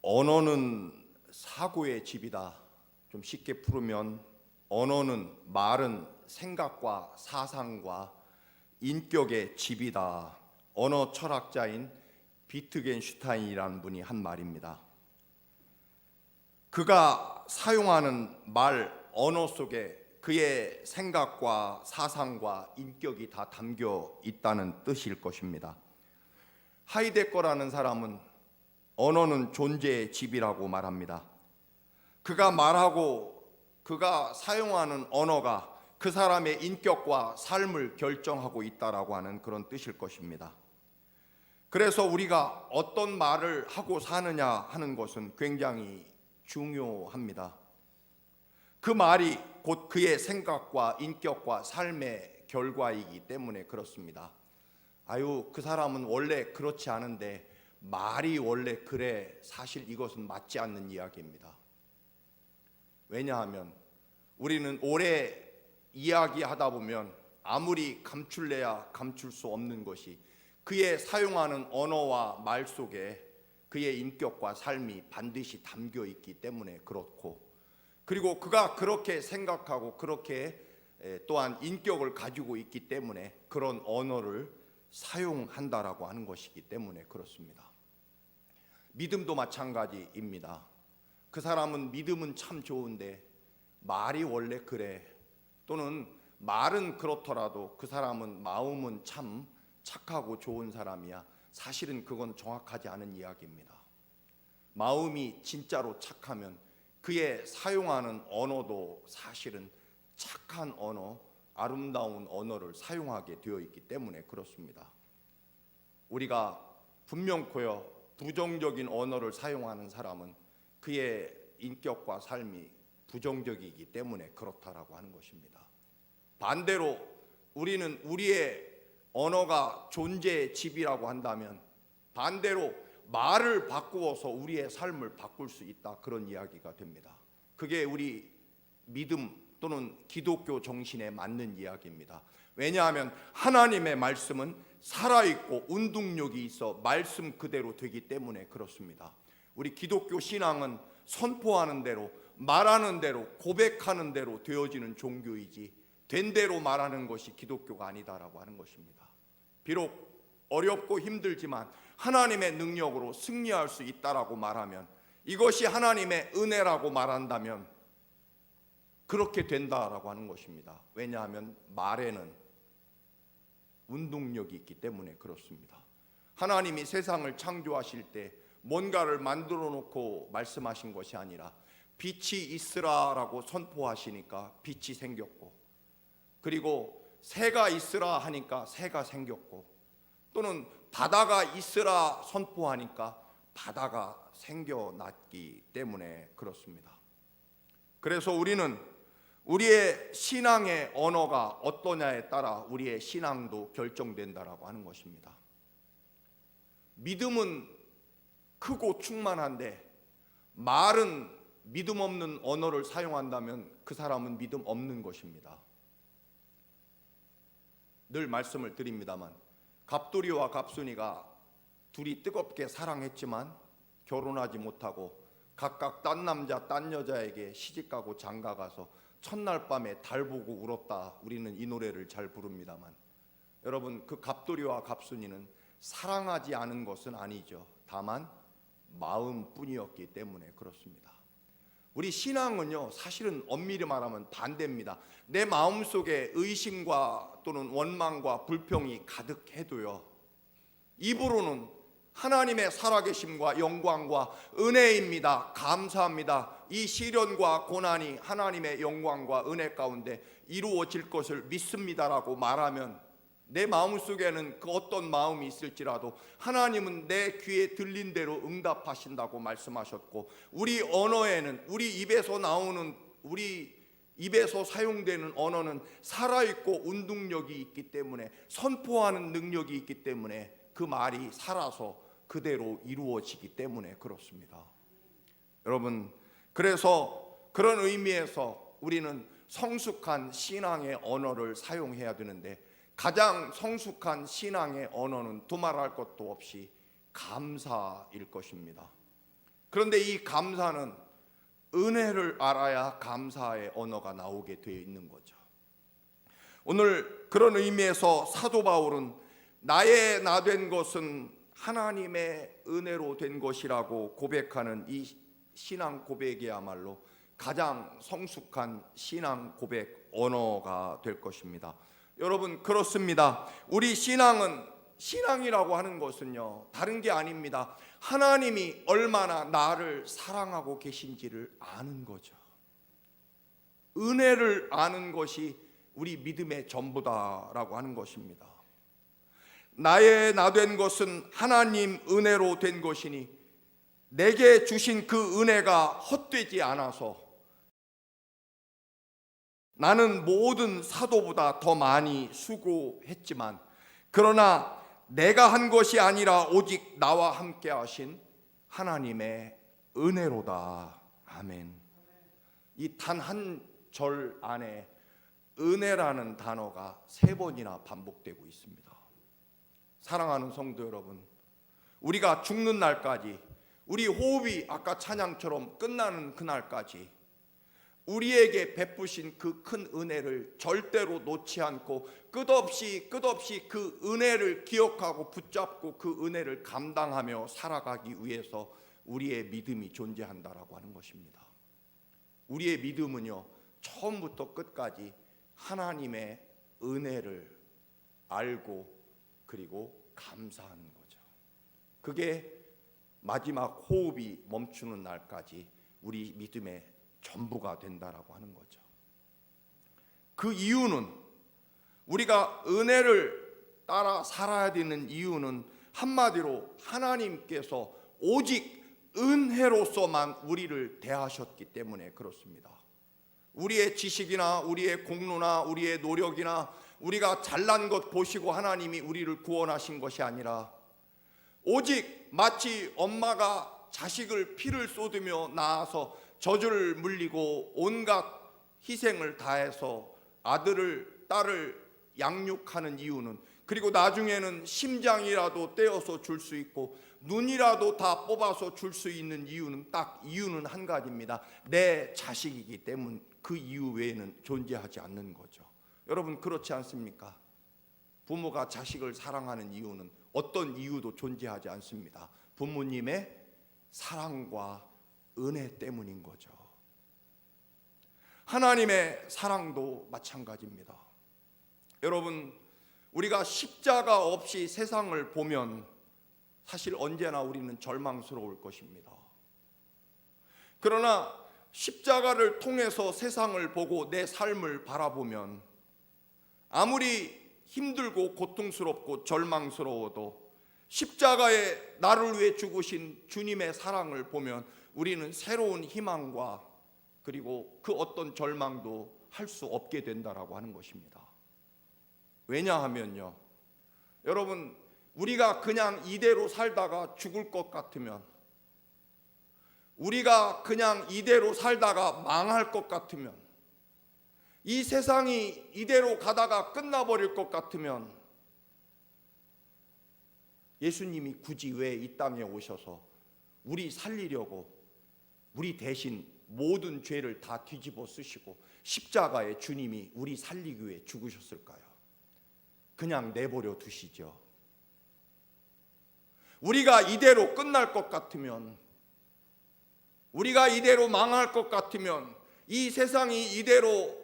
언어는 사고의 집이다. 좀 쉽게 풀으면 언어는 말은 생각과 사상과 인격의 집이다. 언어 철학자인 비트겐슈타인이라는 분이 한 말입니다. 그가 사용하는 언어 속에 그의 생각과 사상과 인격이 다 담겨 있다는 뜻일 것입니다. 하이데거라는 사람은 언어는 존재의 집이라고 말합니다. 그가 사용하는 언어가 그 사람의 인격과 삶을 결정하고 있다라고 하는 그런 뜻일 것입니다. 그래서 우리가 어떤 말을 하고 사느냐 하는 것은 굉장히 중요합니다. 그 말이 곧 그의 생각과 인격과 삶의 결과이기 때문에 그렇습니다. 그 사람은 원래 그렇지 않은데 말이 원래 그래. 사실 이것은 맞지 않는 이야기입니다. 왜냐하면 우리는 오래 이야기하다 보면 아무리 감출래야 감출 수 없는 것이 그의 사용하는 언어와 말 속에 그의 인격과 삶이 반드시 담겨 있기 때문에 그렇고, 그리고 그가 그렇게 생각하고 그렇게 또한 인격을 가지고 있기 때문에 그런 언어를 사용한다라고 하는 것이기 때문에 그렇습니다. 믿음도 마찬가지입니다. 그 사람은 믿음은 참 좋은데 말이 원래 그래, 또는 말은 그렇더라도 그 사람은 마음은 참 착하고 좋은 사람이야. 사실은 그건 정확하지 않은 이야기입니다. 마음이 진짜로 착하면 그의 사용하는 언어도 사실은 착한 언어, 아름다운 언어를 사용하게 되어 있기 때문에 그렇습니다. 우리가 분명코요 부정적인 언어를 사용하는 사람은 그의 인격과 삶이 부정적이기 때문에 그렇다라고 하는 것입니다. 반대로 우리는 우리의 언어가 존재의 집이라고 한다면 반대로 말을 바꾸어서 우리의 삶을 바꿀 수 있다, 그런 이야기가 됩니다. 그게 우리 믿음 또는 기독교 정신에 맞는 이야기입니다. 왜냐하면 하나님의 말씀은 살아있고 운동력이 있어 말씀 그대로 되기 때문에 그렇습니다. 우리 기독교 신앙은 선포하는 대로, 말하는 대로, 고백하는 대로 되어지는 종교이지 된 대로 말하는 것이 기독교가 아니다라고 하는 것입니다. 비록 어렵고 힘들지만 하나님의 능력으로 승리할 수 있다라고 말하면, 이것이 하나님의 은혜라고 말한다면 그렇게 된다라고 하는 것입니다. 왜냐하면 말에는 운동력이 있기 때문에 그렇습니다. 하나님이 세상을 창조하실 때 뭔가를 만들어 놓고 말씀하신 것이 아니라 빛이 있으라라고 선포하시니까 빛이 생겼고, 그리고 새가 있으라 하니까 새가 생겼고, 또는 바다가 있으라 선포하니까 바다가 생겨났기 때문에 그렇습니다. 그래서 우리는 우리의 신앙의 언어가 어떠냐에 따라 우리의 신앙도 결정된다라고 하는 것입니다. 믿음은 크고 충만한데 말은 믿음 없는 언어를 사용한다면 그 사람은 믿음 없는 것입니다. 늘 말씀을 드립니다만 갑돌이와 갑순이가 둘이 뜨겁게 사랑했지만 결혼하지 못하고 각각 딴 남자 딴 여자에게 시집가고 장가가서 첫날 밤에 달 보고 울었다, 우리는 이 노래를 잘 부릅니다만, 여러분, 그 갑돌이와 갑순이는 사랑하지 않은 것은 아니죠. 다만 마음뿐이었기 때문에 그렇습니다. 우리 신앙은요 사실은 엄밀히 말하면 반대입니다. 내 마음속에 의심과 또는 원망과 불평이 가득해도요 입으로는 하나님의 살아계심과 영광과 은혜입니다, 감사합니다, 이 시련과 고난이 하나님의 영광과 은혜 가운데 이루어질 것을 믿습니다라고 말하면 내 마음속에는 그 어떤 마음이 있을지라도 하나님은 내 귀에 들린 대로 응답하신다고 말씀하셨고, 우리 언어에는 우리 입에서 사용되는 언어는 살아있고 운동력이 있기 때문에, 선포하는 능력이 있기 때문에 그 말이 살아서 그대로 이루어지기 때문에 그렇습니다. 여러분, 그래서 그런 의미에서 우리는 성숙한 신앙의 언어를 사용해야 되는데, 가장 성숙한 신앙의 언어는 두말할 것도 없이 감사일 것입니다. 그런데 이 감사는 은혜를 알아야 감사의 언어가 나오게 되어 있는 거죠. 오늘 그런 의미에서 사도 바울은 나의 나 된 것은 하나님의 은혜로 된 것이라고 고백하는 이 신앙 고백이야말로 가장 성숙한 신앙 고백 언어가 될 것입니다. 여러분, 그렇습니다. 우리 신앙이라고 하는 것은요, 다른 게 아닙니다. 하나님이 얼마나 나를 사랑하고 계신지를 아는 거죠. 은혜를 아는 것이 우리 믿음의 전부다라고 하는 것입니다. 나의 나 된 것은 하나님 은혜로 된 것이니 내게 주신 그 은혜가 헛되지 않아서 나는 모든 사도보다 더 많이 수고했지만 그러나 내가 한 것이 아니라 오직 나와 함께 하신 하나님의 은혜로다. 아멘. 이 단 한 절 안에 은혜라는 단어가 3번이나 반복되고 있습니다. 사랑하는 성도 여러분, 우리가 죽는 날까지, 우리 호흡이 아까 찬양처럼 끝나는 그날까지 우리에게 베푸신 그 큰 은혜를 절대로 놓지 않고 끝없이 그 은혜를 기억하고 붙잡고 그 은혜를 감당하며 살아가기 위해서 우리의 믿음이 존재한다라고 하는 것입니다. 우리의 믿음은요, 처음부터 끝까지 하나님의 은혜를 알고 그리고 감사하는 거죠. 그게 마지막 호흡이 멈추는 날까지 우리 믿음의 전부가 된다라고 하는 거죠. 그 이유는, 우리가 은혜를 따라 살아야 되는 이유는 한마디로 하나님께서 오직 은혜로서만 우리를 대하셨기 때문에 그렇습니다. 우리의 지식이나 우리의 공로나 우리의 노력이나 우리가 잘난 것 보시고 하나님이 우리를 구원하신 것이 아니라 오직 마치 엄마가 자식을 피를 쏟으며 낳아서 저주를 물리고 온갖 희생을 다해서 아들을 딸을 양육하는 이유는, 그리고 나중에는 심장이라도 떼어서 줄 수 있고 눈이라도 다 뽑아서 줄 수 있는 이유는 이유는 한 가지입니다. 내 자식이기 때문. 그 이유 외에는 존재하지 않는 거죠. 여러분, 그렇지 않습니까? 부모가 자식을 사랑하는 이유는 어떤 이유도 존재하지 않습니다. 부모님의 사랑과 은혜 때문인 거죠. 하나님의 사랑도 마찬가지입니다. 여러분, 우리가 십자가 없이 세상을 보면 사실 언제나 우리는 절망스러울 것입니다. 그러나 십자가를 통해서 세상을 보고 내 삶을 바라보면 아무리 힘들고 고통스럽고 절망스러워도 십자가에 나를 위해 죽으신 주님의 사랑을 보면 우리는 새로운 희망과 그리고 그 어떤 절망도 할 수 없게 된다라고 하는 것입니다. 왜냐하면요, 여러분, 우리가 그냥 이대로 살다가 죽을 것 같으면, 우리가 그냥 이대로 살다가 망할 것 같으면, 이 세상이 이대로 가다가 끝나버릴 것 같으면 예수님이 굳이 왜 이 땅에 오셔서 우리 살리려고 우리 대신 모든 죄를 다 뒤집어 쓰시고 십자가에 주님이 우리 살리기 위해 죽으셨을까요? 그냥 내버려 두시죠. 우리가 이대로 끝날 것 같으면, 우리가 이대로 망할 것 같으면, 이 세상이 이대로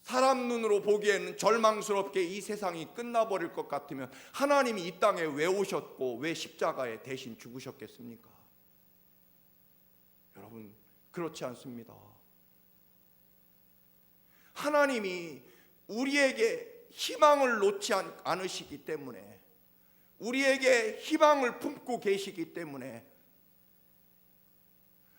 사람 눈으로 보기에는 절망스럽게 이 세상이 끝나버릴 것 같으면 하나님이 이 땅에 왜 오셨고 왜 십자가에 대신 죽으셨겠습니까? 여러분, 그렇지 않습니다. 하나님이 우리에게 희망을 놓지 않으시기 때문에, 우리에게 희망을 품고 계시기 때문에,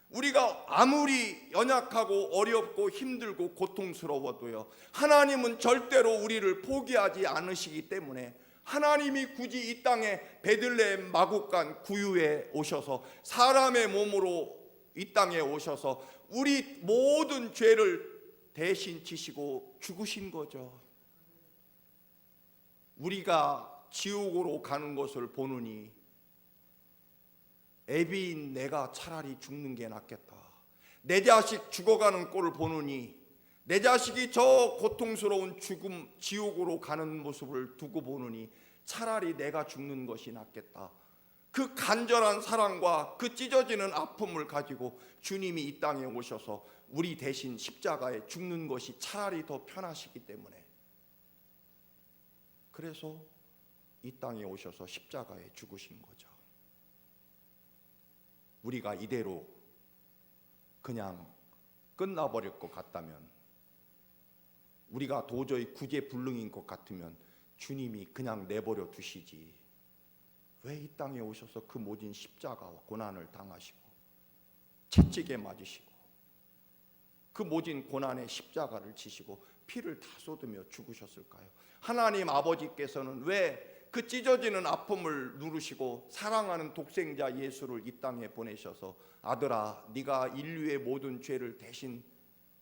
우리가 아무리 연약하고 어렵고 힘들고 고통스러워도요, 하나님은 절대로 우리를 포기하지 않으시기 때문에 하나님이 굳이 이 땅에 베들레헴 마국간 구유에 오셔서 사람의 몸으로 이 땅에 오셔서 우리 모든 죄를 대신 지시고 죽으신 거죠. 우리가 지옥으로 가는 것을 보느니 애비인 내가 차라리 죽는 게 낫겠다. 내 자식 죽어가는 꼴을 보느니, 내 자식이 저 고통스러운 죽음 지옥으로 가는 모습을 두고 보느니 차라리 내가 죽는 것이 낫겠다. 그 간절한 사랑과 그 찢어지는 아픔을 가지고 주님이 이 땅에 오셔서 우리 대신 십자가에 죽는 것이 차라리 더 편하시기 때문에, 그래서 이 땅에 오셔서 십자가에 죽으신 거죠. 우리가 이대로 그냥 끝나버릴 것 같다면, 우리가 도저히 구제불능인 것 같으면 주님이 그냥 내버려 두시지, 왜 이 땅에 오셔서 그 모진 십자가와 고난을 당하시고 채찍에 맞으시고 그 모진 고난의 십자가를 지시고 피를 다 쏟으며 죽으셨을까요? 하나님 아버지께서는 왜 그 찢어지는 아픔을 누르시고 사랑하는 독생자 예수를 이 땅에 보내셔서 아들아, 네가 인류의 모든 죄를 대신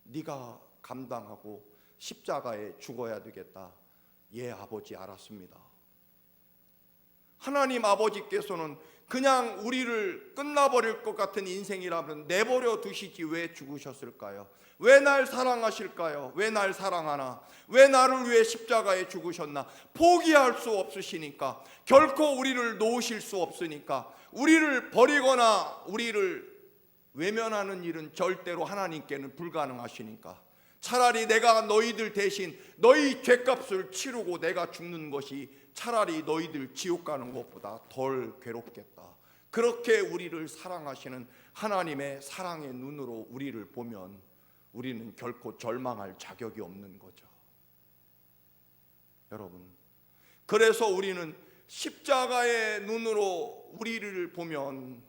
네가 감당하고 십자가에 죽어야 되겠다. 예, 아버지, 알았습니다. 하나님 아버지께서는 그냥 우리를 끝나버릴 것 같은 인생이라면 내버려 두시지 왜 죽으셨을까요? 왜 날 사랑하실까요? 왜 날 사랑하나? 왜 나를 위해 십자가에 죽으셨나? 포기할 수 없으시니까, 결코 우리를 놓으실 수 없으니까, 우리를 버리거나 우리를 외면하는 일은 절대로 하나님께는 불가능하시니까, 차라리 내가 너희들 대신 너희 죄값을 치르고 내가 죽는 것이 차라리 너희들 지옥 가는 것보다 덜 괴롭겠다. 그렇게 우리를 사랑하시는 하나님의 사랑의 눈으로 우리를 보면 우리는 결코 절망할 자격이 없는 거죠. 여러분, 그래서 우리는 십자가의 눈으로 우리를 보면,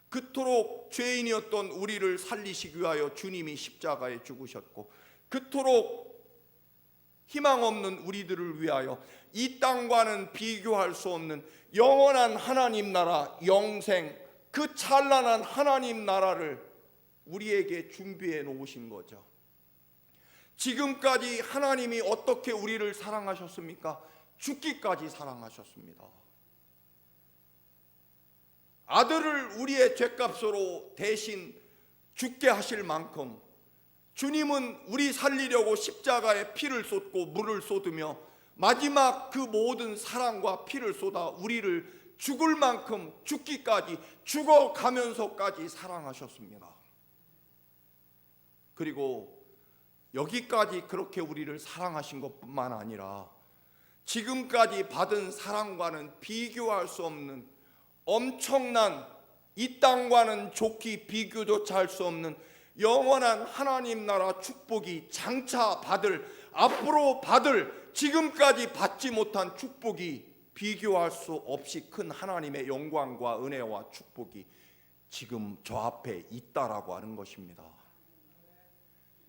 그토록 죄인이었던 우리를 살리시기 위하여 주님이 십자가에 죽으셨고, 그토록 희망 없는 우리들을 위하여 이 땅과는 비교할 수 없는 영원한 하나님 나라, 영생, 그 찬란한 하나님 나라를 우리에게 준비해 놓으신 거죠. 지금까지 하나님이 어떻게 우리를 사랑하셨습니까? 죽기까지 사랑하셨습니다. 아들을 우리의 죄값으로 대신 죽게 하실 만큼 주님은 우리 살리려고 십자가에 피를 쏟고 물을 쏟으며 마지막 그 모든 사랑과 피를 쏟아 우리를 죽을 만큼 죽기까지, 죽어가면서까지 사랑하셨습니다. 그리고 여기까지 그렇게 우리를 사랑하신 것뿐만 아니라 지금까지 받은 사랑과는 비교할 수 없는 엄청난, 이 땅과는 좋게 비교조차 할 수 없는 영원한 하나님 나라 축복이 장차 받을, 앞으로 받을, 지금까지 받지 못한 축복이 비교할 수 없이 큰 하나님의 영광과 은혜와 축복이 지금 저 앞에 있다라고 하는 것입니다.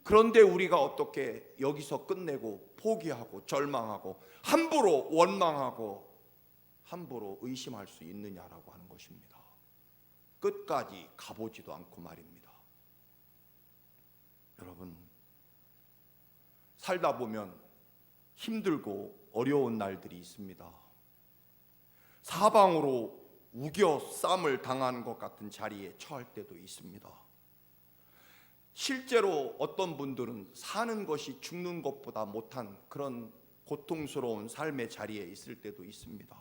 그런데 우리가 어떻게 여기서 끝내고 포기하고 절망하고 함부로 원망하고 함부로 의심할 수 있느냐라고 하는 것입니다. 끝까지 가보지도 않고 말입니다. 여러분, 살다 보면 힘들고 어려운 날들이 있습니다. 사방으로 우겨 쌈을 당하는 것 같은 자리에 처할 때도 있습니다. 실제로 어떤 분들은 사는 것이 죽는 것보다 못한 그런 고통스러운 삶의 자리에 있을 때도 있습니다.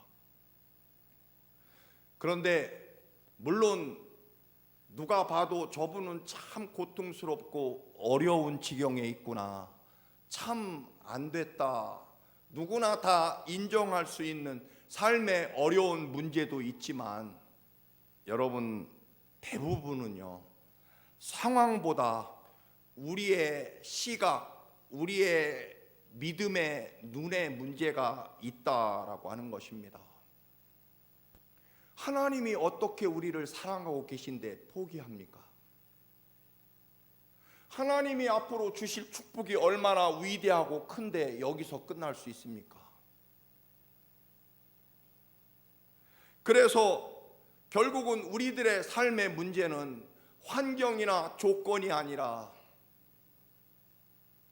그런데 물론 누가 봐도 저분은 참 고통스럽고 어려운 지경에 있구나, 참 안 됐다, 누구나 다 인정할 수 있는 삶의 어려운 문제도 있지만, 여러분, 대부분은요 상황보다 우리의 시각, 우리의 믿음의 눈에 문제가 있다라고 하는 것입니다. 하나님이 어떻게 우리를 사랑하고 계신데 포기합니까? 하나님이 앞으로 주실 축복이 얼마나 위대하고 큰데 여기서 끝날 수 있습니까? 그래서 결국은 우리들의 삶의 문제는 환경이나 조건이 아니라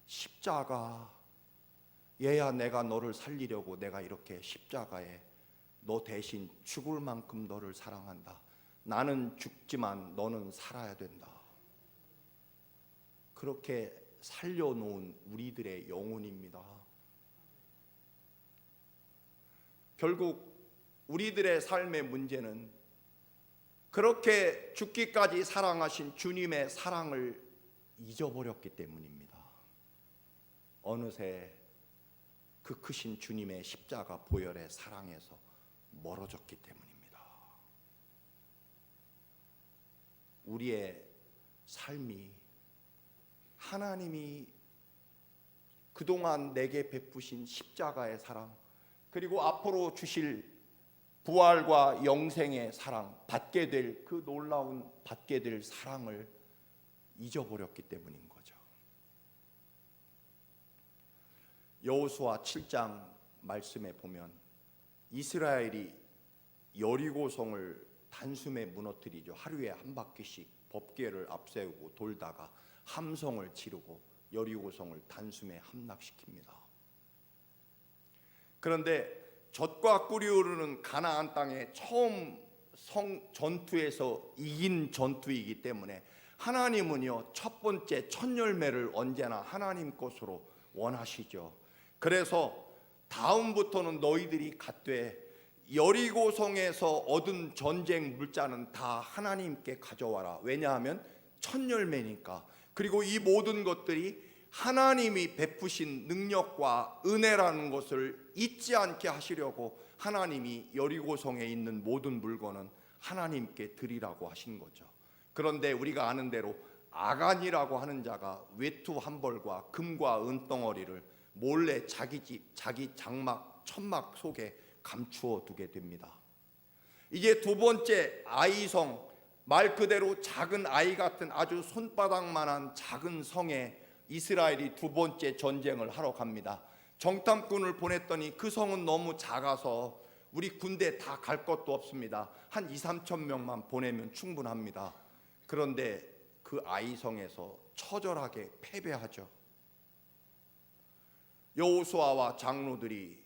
십자가, 얘야 내가 너를 살리려고 내가 이렇게 십자가에 너 대신 죽을 만큼 너를 사랑한다. 나는 죽지만 너는 살아야 된다. 그렇게 살려놓은 우리들의 영혼입니다. 결국 우리들의 삶의 문제는 그렇게 죽기까지 사랑하신 주님의 사랑을 잊어버렸기 때문입니다. 어느새 그 크신 주님의 십자가 보혈의 사랑에서 멀어졌기 때문입니다. 우리의 삶이 하나님이 그동안 내게 베푸신 십자가의 사랑, 그리고 앞으로 주실 부활과 영생의 사랑, 받게 될 그 놀라운 받게 될 사랑을 잊어버렸기 때문인 거죠. 여호수아 7장 말씀에 보면 이스라엘이 여리고성을 단숨에 무너뜨리죠. 하루에 한 바퀴씩 법궤를 앞세우고 돌다가 함성을 지르고 여리고성을 단숨에 함락시킵니다. 그런데 젖과 꿀이 흐르는 가나안 땅에 처음 전투에서 이긴 전투이기 때문에 하나님은요, 첫 번째 첫 열매를 언제나 하나님 것으로 원하시죠. 그래서 다음부터는 너희들이 갖되 여리고성에서 얻은 전쟁 물자는 다 하나님께 가져와라. 왜냐하면 첫 열매니까. 그리고 이 모든 것들이 하나님이 베푸신 능력과 은혜라는 것을 잊지 않게 하시려고 하나님이 여리고성에 있는 모든 물건은 하나님께 드리라고 하신 거죠. 그런데 우리가 아는 대로 아간이라고 하는 자가 외투 한 벌과 금과 은덩어리를 몰래 자기 집, 자기 장막, 천막 속에 감추어 두게 됩니다. 이제 두 번째 아이성, 말 그대로 작은 아이 같은 아주 손바닥만한 작은 성에 이스라엘이 두 번째 전쟁을 하러 갑니다. 정탐꾼을 보냈더니 그 성은 너무 작아서 우리 군대 다 갈 것도 없습니다. 한 2-3천 명만 보내면 충분합니다. 그런데 그 아이성에서 처절하게 패배하죠. 여호수아와 장로들이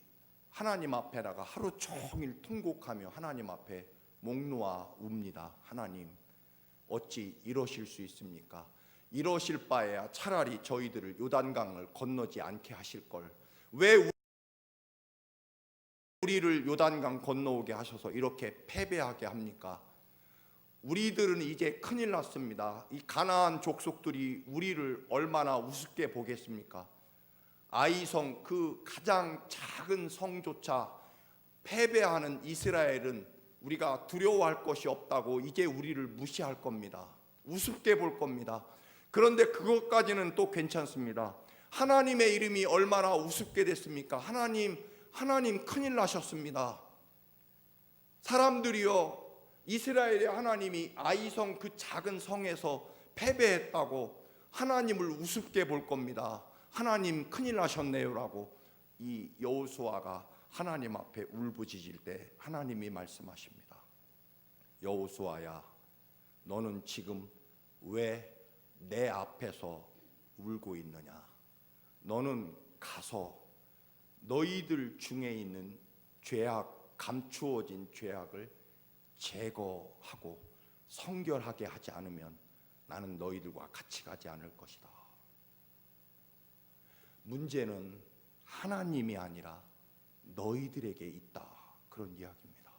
하나님 앞에다가 하루 종일 통곡하며 하나님 앞에 목 놓아 웁니다. 하나님, 어찌 이러실 수 있습니까? 이러실 바에야 차라리 저희들을 요단강을 건너지 않게 하실 걸. 왜 우리를 요단강 건너오게 하셔서 이렇게 패배하게 합니까? 우리들은 이제 큰일 났습니다. 이 가나안 족속들이 우리를 얼마나 우습게 보겠습니까? 아이성, 그 가장 작은 성조차 패배하는 이스라엘은 우리가 두려워할 것이 없다고 이제 우리를 무시할 겁니다. 우습게 볼 겁니다. 그런데 그것까지는 또 괜찮습니다. 하나님의 이름이 얼마나 우습게 됐습니까? 하나님 큰일 나셨습니다. 사람들이요, 이스라엘의 하나님이 아이성 그 작은 성에서 패배했다고 하나님을 우습게 볼 겁니다. 하나님 큰일 나셨네요라고 이 여호수아가 하나님 앞에 울부짖을 때 하나님이 말씀하십니다. 여호수아야, 너는 지금 왜 내 앞에서 울고 있느냐? 너는 가서 너희들 중에 있는 죄악, 감추어진 죄악을 제거하고 성결하게 하지 않으면 나는 너희들과 같이 가지 않을 것이다. 문제는 하나님이 아니라 너희들에게 있다. 그런 이야기입니다.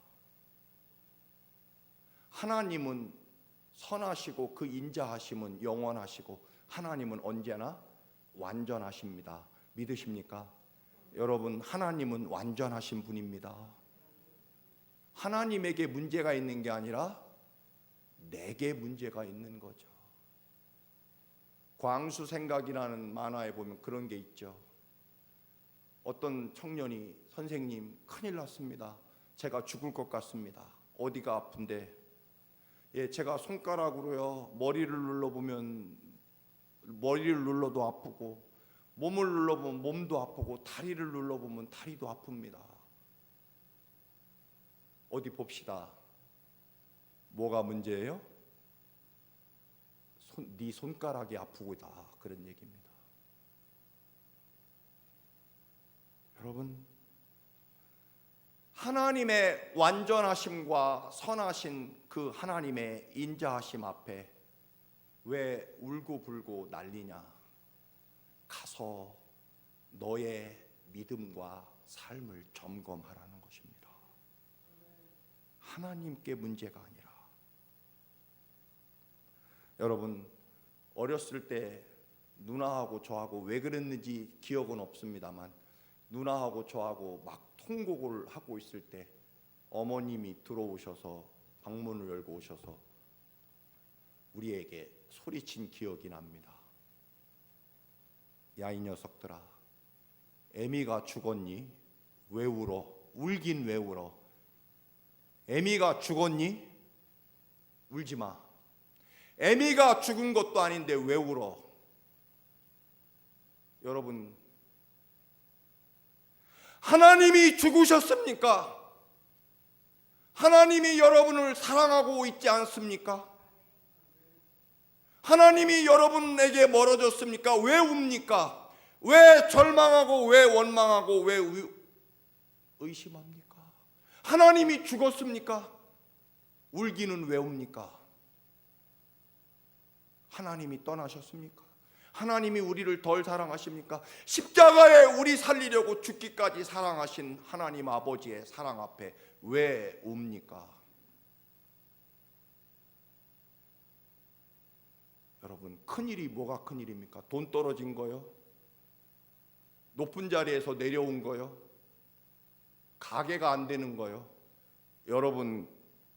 하나님은 선하시고 그 인자하심은 영원하시고 하나님은 언제나 완전하십니다. 믿으십니까? 여러분, 하나님은 완전하신 분입니다. 하나님에게 문제가 있는 게 아니라 내게 문제가 있는 거죠. 광수생각이라는 만화에 보면 그런 게 있죠. 어떤 청년이 선생님, 큰일 났습니다. 제가 죽을 것 같습니다. 어디가 아픈데? 예, 제가 손가락으로요 머리를 눌러보면 머리를 눌러도 아프고, 몸을 눌러보면 몸도 아프고, 다리를 눌러보면 다리도 아픕니다. 어디 봅시다. 뭐가 문제예요? 네 손가락이 아프고다, 그런 얘기입니다. 여러분, 하나님의 완전하심과 선하신 그 하나님의 인자하심 앞에 왜 울고불고 난리냐? 가서 너의 믿음과 삶을 점검하라는 것입니다. 하나님께 문제가 아니라. 여러분, 어렸을 때 누나하고 저하고 왜 그랬는지 기억은 없습니다만, 누나하고 저하고 막 통곡을 하고 있을 때 어머님이 들어오셔서 방문을 열고 오셔서 우리에게 소리친 기억이 납니다. 야, 이 녀석들아, 애미가 죽었니? 왜 울어? 울긴 왜 울어? 애미가 죽었니? 울지 마. 애미가 죽은 것도 아닌데 왜 울어? 여러분, 하나님이 죽으셨습니까? 하나님이 여러분을 사랑하고 있지 않습니까? 하나님이 여러분에게 멀어졌습니까? 왜 웁니까? 왜 절망하고, 왜 원망하고, 왜 의심합니까? 하나님이 죽었습니까? 울기는 왜 웁니까? 하나님이 떠나셨습니까? 하나님이 우리를 덜 사랑하십니까? 십자가에 우리 살리려고 죽기까지 사랑하신 하나님 아버지의 사랑 앞에 왜 웁니까? 여러분, 큰일이 뭐가 큰일입니까? 돈 떨어진 거요? 높은 자리에서 내려온 거요? 가게가 안 되는 거요? 여러분,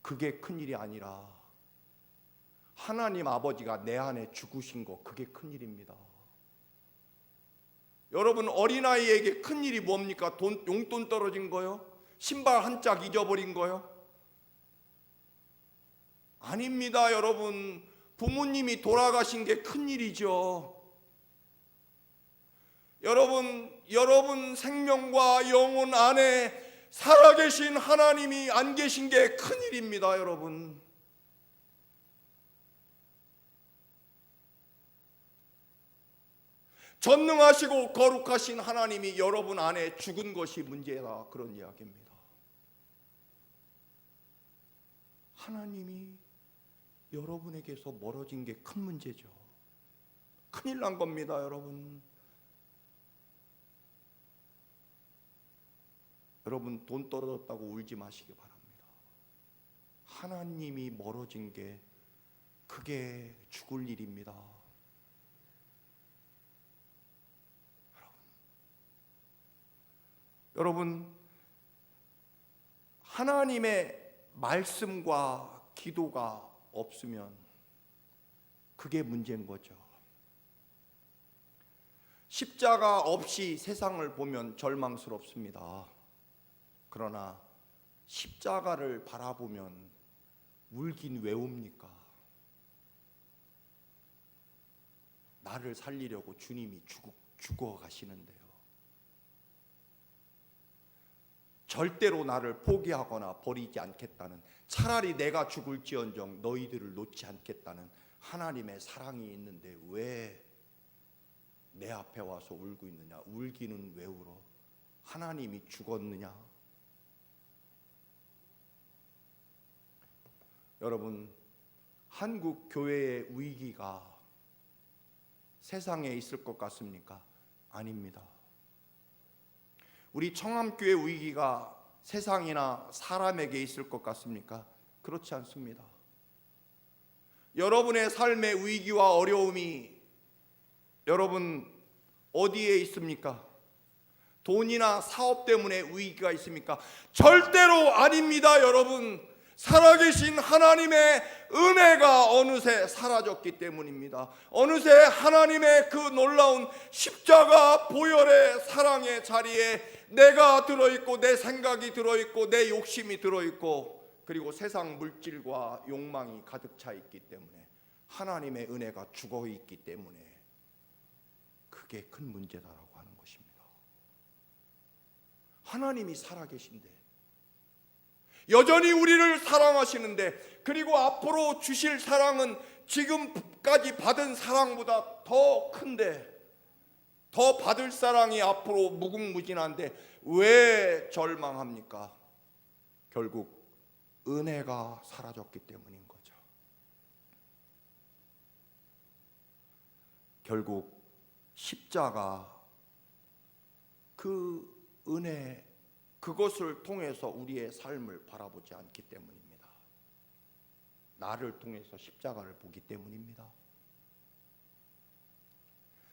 그게 큰일이 아니라 하나님 아버지가 내 안에 죽으신 거, 그게 큰일입니다. 여러분, 어린아이에게 큰일이 뭡니까? 용돈 떨어진 거요? 신발 한 짝 잊어버린 거요? 아닙니다. 여러분, 부모님이 돌아가신 게 큰일이죠. 여러분 생명과 영혼 안에 살아계신 하나님이 안 계신 게 큰일입니다. 여러분, 전능하시고 거룩하신 하나님이 여러분 안에 죽은 것이 문제다, 그런 이야기입니다. 하나님이 여러분에게서 멀어진 게 큰 문제죠. 큰일 난 겁니다. 여러분, 돈 떨어졌다고 울지 마시기 바랍니다. 하나님이 멀어진 게 그게 죽을 일입니다. 여러분, 하나님의 말씀과 기도가 없으면 그게 문제인 거죠. 십자가 없이 세상을 보면 절망스럽습니다. 그러나 십자가를 바라보면 울긴 왜 웁니까? 나를 살리려고 주님이 죽어 가시는데요. 절대로 나를 포기하거나 버리지 않겠다는, 차라리 내가 죽을지언정 너희들을 놓지 않겠다는 하나님의 사랑이 있는데 왜 내 앞에 와서 울고 있느냐? 울기는 왜 울어? 하나님이 죽었느냐? 여러분, 한국 교회의 위기가 세상에 있을 것 같습니까? 아닙니다. 우리 청암교회 위기가 세상이나 사람에게 있을 것 같습니까? 그렇지 않습니다. 여러분의 삶의 위기와 어려움이 여러분 어디에 있습니까? 돈이나 사업 때문에 위기가 있습니까? 절대로 아닙니다. 여러분, 살아계신 하나님의 은혜가 어느새 사라졌기 때문입니다. 어느새 하나님의 그 놀라운 십자가 보혈의 사랑의 자리에 내가 들어있고, 내 생각이 들어있고, 내 욕심이 들어있고, 그리고 세상 물질과 욕망이 가득 차 있기 때문에, 하나님의 은혜가 죽어 있기 때문에 그게 큰 문제다라고 하는 것입니다. 하나님이 살아계신데, 여전히 우리를 사랑하시는데, 그리고 앞으로 주실 사랑은 지금까지 받은 사랑보다 더 큰데, 더 받을 사랑이 앞으로 무궁무진한데 왜 절망합니까? 결국 은혜가 사라졌기 때문인 거죠. 결국 십자가, 그 은혜, 그것을 통해서 우리의 삶을 바라보지 않기 때문입니다. 나를 통해서 십자가를 보기 때문입니다.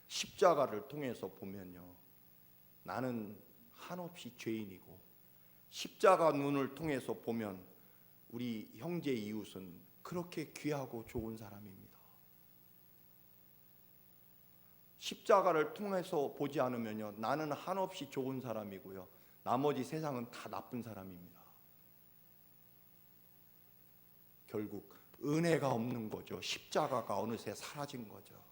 십자가를 통해서 보면요, 나는 한없이 죄인이고, 십자가 눈을 통해서 보면 우리 형제 이웃은 그렇게 귀하고 좋은 사람입니다. 십자가를 통해서 보지 않으면요, 나는 한없이 좋은 사람이고요, 나머지 세상은 다 나쁜 사람입니다. 결국 은혜가 없는 거죠. 십자가가 어느새 사라진 거죠.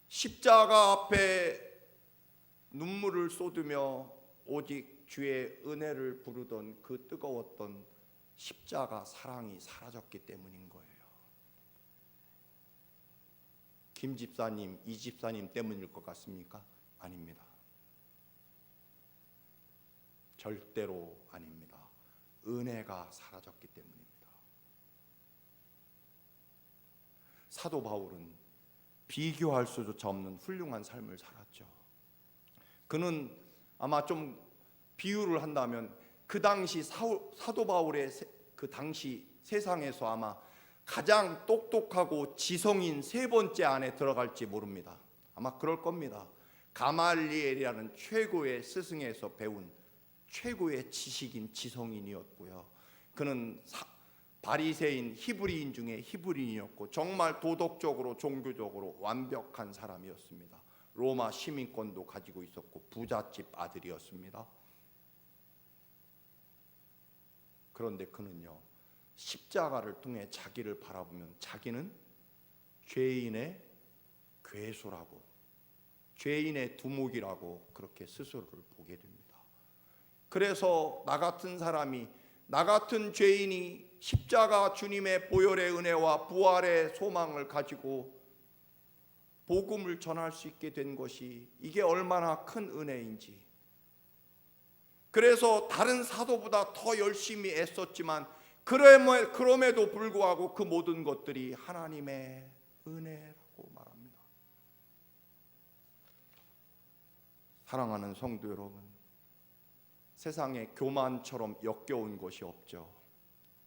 십자가 앞에 눈물을 쏟으며 오직 주의 은혜를 부르던 그 뜨거웠던 십자가 사랑이 사라졌기 때문인 거예요. 김 집사님, 이 집사님 때문일 것 같습니까? 아닙니다. 절대로 아닙니다. 은혜가 사라졌기 때문입니다. 사도 바울은 비교할 수조차 없는 훌륭한 삶을 살았죠. 그는 아마 좀 비유를 한다면 그 당시 사도 바울의 그 당시 세상에서 아마 가장 똑똑하고 지성인 세 번째 안에 들어갈지 모릅니다. 아마 그럴 겁니다. 가말리엘이라는 최고의 스승에서 배운 최고의 지식인 지성인이었고요. 그는 바리새인 히브리인 중에 히브리인이었고 정말 도덕적으로 종교적으로 완벽한 사람이었습니다. 로마 시민권도 가지고 있었고 부잣집 아들이었습니다. 그런데 그는요, 십자가를 통해 자기를 바라보면 자기는 죄인의 괴수라고, 죄인의 두목이라고 그렇게 스스로를 보게 됩니다. 그래서 나 같은 사람이, 나 같은 죄인이 십자가 주님의 보혈의 은혜와 부활의 소망을 가지고 복음을 전할 수 있게 된 것이 이게 얼마나 큰 은혜인지, 그래서 다른 사도보다 더 열심히 애썼지만 그럼에도 불구하고 그 모든 것들이 하나님의 은혜라고 말합니다. 사랑하는 성도 여러분, 세상에 교만처럼 역겨운 것이 없죠.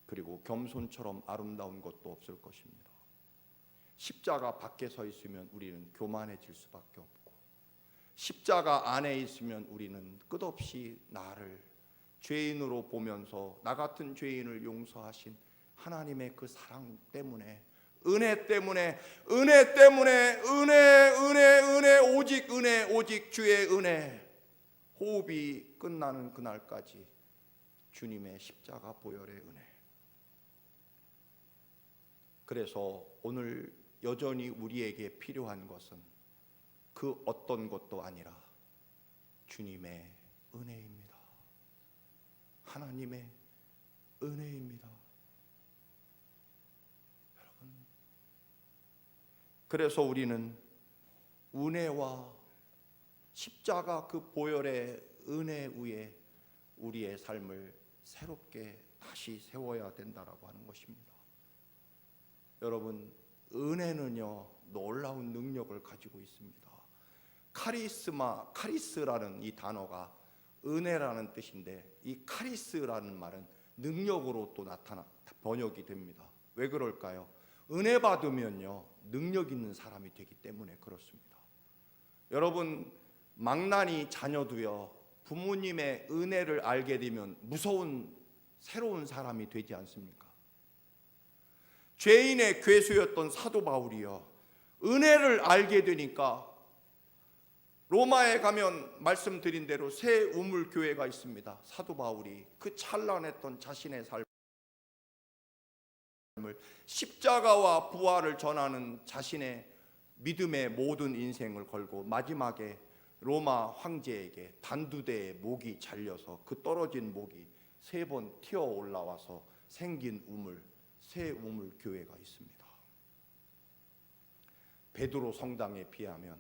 그리고 겸손처럼 아름다운 것도 없을 것입니다. 십자가 밖에 서 있으면 우리는 교만해질 수밖에 없고, 십자가 안에 있으면 우리는 끝없이 나를 죄인으로 보면서 나 같은 죄인을 용서하신 하나님의 그 사랑 때문에, 은혜 때문에, 은혜 때문에, 은혜, 오직 은혜, 오직 주의 은혜, 호흡이 끝나는 그날까지 주님의 십자가 보혈의 은혜. 그래서 오늘 여전히 우리에게 필요한 것은 그 어떤 것도 아니라 주님의 은혜입니다. 하나님의 은혜입니다. 여러분, 그래서 우리는 은혜와 십자가 그 보혈의 은혜 위에 우리의 삶을 새롭게 다시 세워야 된다라고 하는 것입니다. 여러분, 은혜는요, 놀라운 능력을 가지고 있습니다. 카리스라는 이 단어가 은혜라는 뜻인데, 이 카리스라는 말은 능력으로 또 번역이 됩니다. 왜 그럴까요? 은혜 받으면요, 능력 있는 사람이 되기 때문에 그렇습니다. 여러분, 망나니 자녀도요, 부모님의 은혜를 알게 되면 무서운 새로운 사람이 되지 않습니까? 죄인의 괴수였던 사도 바울이요, 은혜를 알게 되니까 로마에 가면 말씀드린 대로 새 우물 교회가 있습니다. 사도 바울이 그 찬란했던 자신의 삶을, 십자가와 부활을 전하는 자신의 믿음의 모든 인생을 걸고 마지막에 로마 황제에게 단두대에 목이 잘려서 그 떨어진 목이 3번 튀어 올라와서 생긴 우물, 새 우물 교회가 있습니다. 베드로 성당에 비하면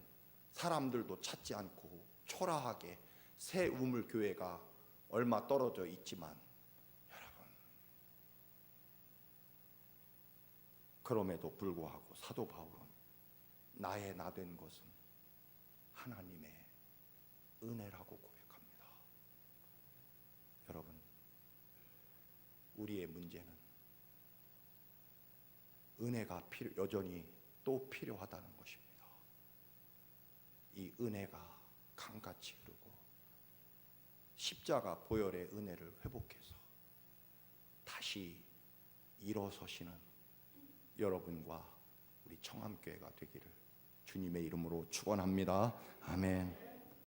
사람들도 찾지 않고 초라하게 새 우물 교회가 얼마 떨어져 있지만 여러분, 그럼에도 불구하고 사도 바울은 나의 나 된 것은 하나님의 은혜라고 고백합니다. 여러분, 우리의 문제는 은혜가 여전히 또 필요하다는 것입니다. 이 은혜가 강같이 흐르고 십자가 보혈의 은혜를 회복해서 다시 일어서시는 여러분과 우리 청암교회가 되기를 주님의 이름으로 축원합니다. 아멘.